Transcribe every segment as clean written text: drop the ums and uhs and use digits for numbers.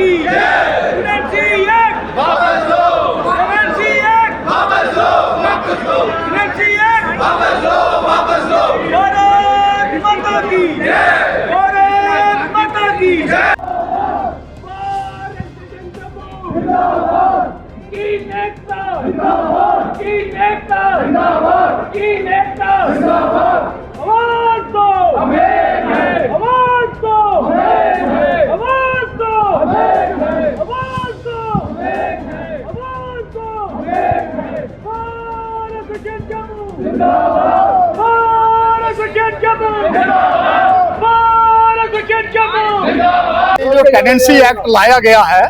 की NNC act वापस लो, NNC act वापस लो, एनएनसी एक्ट वापस लो, वापस लो। भारत माता की जय, भारत माता की जय। जो टेनेंसी एक्ट लाया गया है,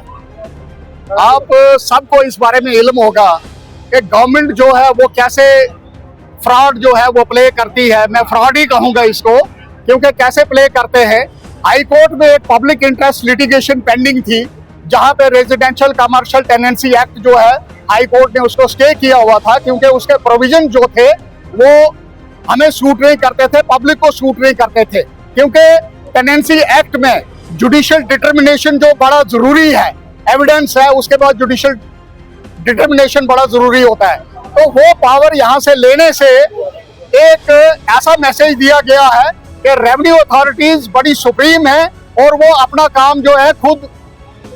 आप सबको इस बारे में इल्म होगा कि गवर्नमेंट जो है वो कैसे फ्रॉड जो है वो प्ले करती है। मैं फ्रॉड ही कहूंगा इसको, क्योंकि कैसे प्ले करते हैं। हाई कोर्ट में एक पब्लिक इंटरेस्ट लिटिगेशन पेंडिंग थी, जहां पे रेजिडेंशियल कमर्शियल टेनेंसी एक्ट जो है हाई कोर्ट ने उसको स्टे किया हुआ था, क्योंकि उसके प्रोविजन जो थे वो हमें सूट नहीं करते थे, पब्लिक को सूट नहीं करते थे। क्योंकि टेनेंसी एक्ट में जुडिशियल डिटर्मिनेशन जो बड़ा जरूरी है, एविडेंस है, उसके बाद जुडिशियल डिटर्मिनेशन बड़ा जरूरी होता है। तो वो पावर यहाँ से लेने से एक ऐसा मैसेज दिया गया है कि रेवेन्यू अथॉरिटीज बड़ी सुप्रीम है और वो अपना काम जो है खुद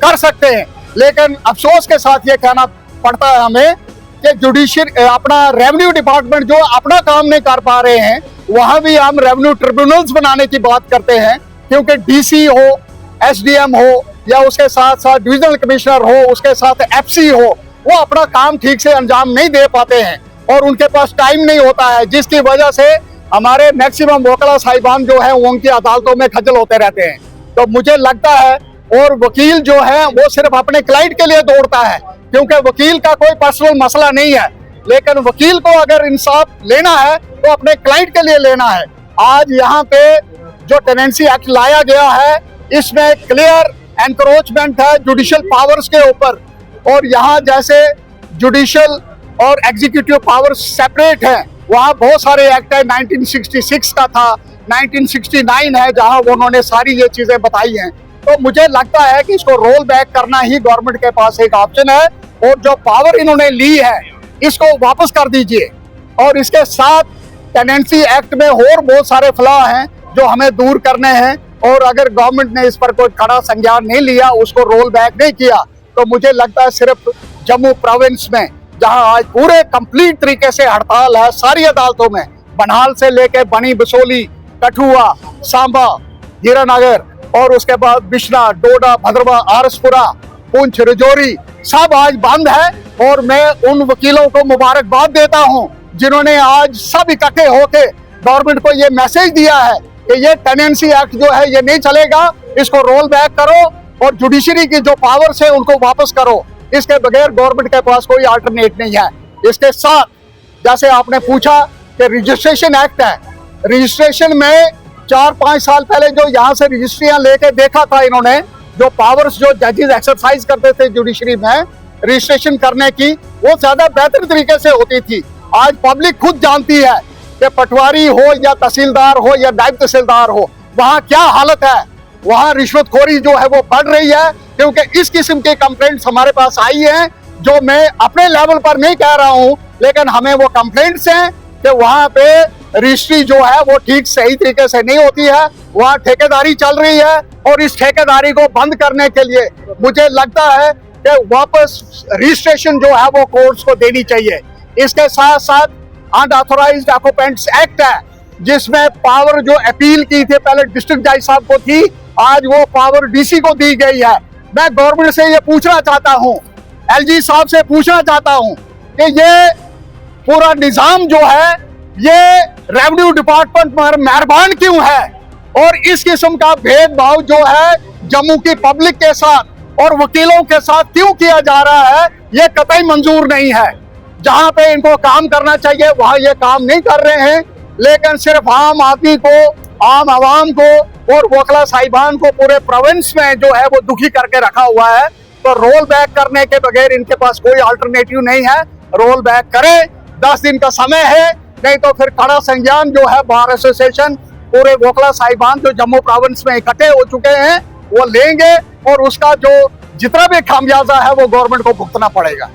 कर सकते हैं। लेकिन अफसोस के साथ ये कहना पड़ता है हमें कि जुडिशियल अपना रेवेन्यू डिपार्टमेंट जो अपना काम नहीं कर पा रहे हैं, वहां भी हम रेवेन्यू ट्रिब्यूनल्स बनाने की बात करते हैं। क्योंकि डीसी हो, एसडीएम हो, या उसके साथ साथ डिविजनल कमिश्नर हो, उसके साथ एफसी हो, वो अपना काम ठीक से अंजाम नहीं दे पाते हैं और उनके पास टाइम नहीं होता है, जिसकी वजह से हमारे मैक्सिमम वकला साहिबान जो है उनकी अदालतों में खज्जल होते रहते हैं। तो मुझे लगता है, और वकील जो है वो सिर्फ अपने क्लाइंट के लिए दौड़ता है, क्योंकि वकील का कोई पर्सनल मसला नहीं है। लेकिन वकील को अगर इंसाफ लेना है तो अपने क्लाइंट के लिए लेना है। आज यहाँ पे जो टेनेंसी एक्ट लाया गया है, इसमें क्लियर एनक्रोचमेंट है जुडिशियल पावर्स के ऊपर, और यहाँ जैसे जुडिशियल और एग्जीक्यूटिव पावर्स सेपरेट हैं, वहाँ बहुत सारे एक्ट है। 1966 का था, 1969 है, जहाँ उन्होंने सारी ये चीजें बताई हैं। तो मुझे लगता है कि इसको रोल बैक करना ही गवर्नमेंट के पास एक ऑप्शन है, और जो पावर इन्होंने ली है इसको वापस कर दीजिए। और इसके साथ टेनेंसी एक्ट में और बहुत सारे फ्लॉ हैं जो हमें दूर करने हैं, और अगर गवर्नमेंट ने इस पर कोई कड़ा संज्ञान नहीं लिया, उसको रोल बैक नहीं किया, तो मुझे लगता है सिर्फ जम्मू प्रोविंस में, जहां आज पूरे कंप्लीट तरीके से हड़ताल है सारी अदालतों में, बनहाल से लेके बनी बसोली, कठुआ, सांबा, हीरानगर, और उसके बाद बिश्ना, डोडा, भद्रवा, आरसपुरा, पुंछ, राजौरी, सब आज बंद है। और मैं उन वकीलों को मुबारकबाद देता हूं जिन्होंने आज सब इकट्ठे होके गवर्नमेंट को ये मैसेज दिया है कि ये टेनेंसी एक्ट जो है ये नहीं चलेगा, इसको रोल बैक करो और जुडिशरी की जो पावर्स है उनको वापस करो। इसके बगैर गवर्नमेंट के पास कोई अल्टरनेट नहीं है। इसके साथ जैसे आपने पूछा कि रजिस्ट्रेशन एक्ट है, रजिस्ट्रेशन में 4-5 साल पहले जो यहाँ से रजिस्ट्रियां लेके देखा था इन्होंने, जो पावर्स जो जजेस एक्सरसाइज करते थे जुडिशरी में रजिस्ट्रेशन करने की, वो ज्यादा बेहतर तरीके से होती थी। आज पब्लिक खुद जानती है कि पटवारी हो या तहसीलदार हो या नायब तहसीलदार हो, वहाँ क्या हालत है। वहाँ रिश्वतखोरी जो है वो बढ़ रही है, क्योंकि इस किस्म के कंप्लेंट्स हमारे पास आई हैं, जो मैं अपने लेवल पर नहीं कह रहा हूँ, लेकिन हमें वो कंप्लेंट्स हैं कि वहाँ पे रजिस्ट्री जो है वो ठीक सही तरीके से नहीं होती है, वहाँ ठेकेदारी चल रही है। और इस ठेकेदारी को बंद करने के लिए मुझे लगता है कि वापस रजिस्ट्रेशन जो है वो कोर्ट्स को देनी चाहिए। इसके साथ साथ अनऑथोराइज्ड ऑक्यूपेंट्स एक्ट है, जिसमें पावर जो अपील की थी पहले डिस्ट्रिक्ट जज साहब को थी, आज वो पावर डीसी को दी गई है। मैं गवर्नमेंट से ये पूछना चाहता हूँ, एलजी साहब से पूछना चाहता हूँ कि ये पूरा निजाम जो है ये रेवेन्यू डिपार्टमेंट पर मेहरबान क्यों है, और इस किस्म का भेदभाव जो है जम्मू की पब्लिक के साथ और वकीलों के साथ क्यों किया जा रहा है, ये कतई मंजूर नहीं है। जहां पे इनको काम करना चाहिए वहां ये काम नहीं कर रहे हैं, लेकिन सिर्फ आम आदमी को, आम आवाम को और वकला साहिबान को पूरे प्रोविंस में जो है वो दुखी करके रखा हुआ है। तो रोल बैक करने के बगैर इनके पास कोई अल्टरनेटिव नहीं है। रोल बैक करें, 10 दिन का समय है, नहीं तो फिर कड़ा संज्ञान जो है बार एसोसिएशन, पूरे वकला साहिबान जो जम्मू प्रोविंस में इकट्ठे हो चुके हैं वो लेंगे, और उसका जो जितना भी खामियाजा है वो गवर्नमेंट को भुगतना पड़ेगा।